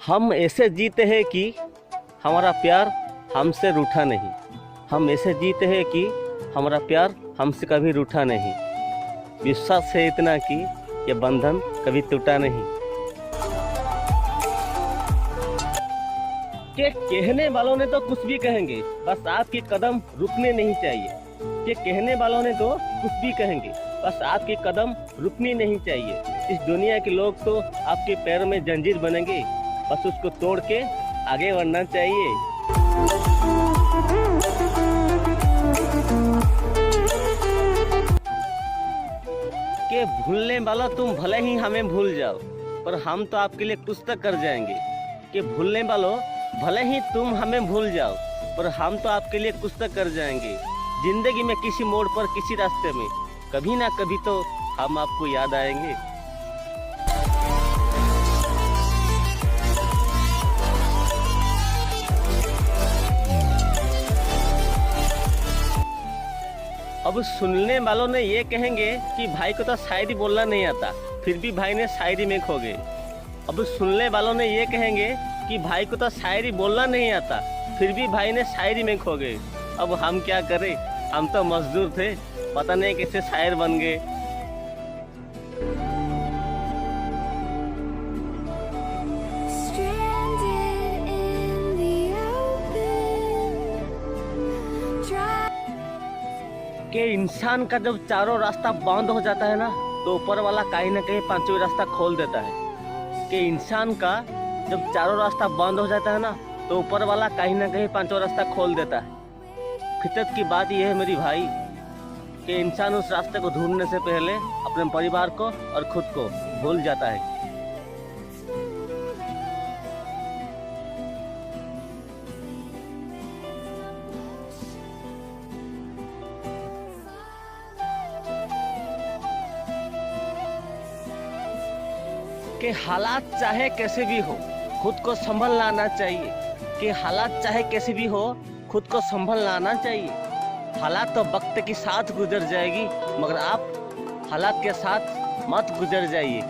हम ऐसे जीते हैं कि हमारा प्यार हमसे रूठा नहीं। हम ऐसे जीते हैं कि हमारा प्यार हमसे कभी रूठा नहीं। विश्वास है इतना कि ये बंधन कभी टूटा नहीं। के कहने वालों ने तो कुछ भी कहेंगे, बस आपके कदम रुकने नहीं चाहिए। के कहने वालों ने तो कुछ भी कहेंगे, बस आपके कदम रुकने नहीं चाहिए। इस दुनिया के लोग तो आपके पैर में जंजीर बनेंगे, बस उसको तोड़ के आगे बढ़ना चाहिए। के भूलने वाला तुम भले ही हमें भूल जाओ, पर हम तो आपके लिए कुछ तक कर जाएंगे। के भूलने वालों भले ही तुम हमें भूल जाओ, पर हम तो आपके लिए कुछ तक कर जाएंगे। जिंदगी में किसी मोड़ पर, किसी रास्ते में कभी ना कभी तो हम आपको याद आएंगे। अब सुनने वालों ने ये कहेंगे कि भाई को तो शायरी बोलना नहीं आता, फिर भी भाई ने शायरी में खो गए। अब सुनने वालों ने ये कहेंगे कि भाई को तो शायरी बोलना नहीं आता, फिर भी भाई ने शायरी में खो गए। अब हम क्या करें, हम तो मजदूर थे, पता नहीं कैसे शायर बन गए। कि इंसान का जब चारों रास्ता बंद हो जाता है ना, तो ऊपर वाला कहीं ना कहीं पांचवी रास्ता खोल देता है। कि इंसान का जब चारों रास्ता बंद हो जाता है ना, तो ऊपर वाला कहीं ना कहीं पांचवा रास्ता खोल देता है। फितरत की बात यह है मेरी भाई, कि इंसान उस रास्ते को ढूंढने से पहले अपने परिवार को और खुद को भूल जाता है। कि हालात चाहे कैसे भी हो, खुद को संभल लाना चाहिए। कि हालात चाहे कैसे भी हो, खुद को संभल लाना चाहिए। हालात तो वक्त के साथ गुजर जाएगी, मगर आप हालात के साथ मत गुजर जाइए।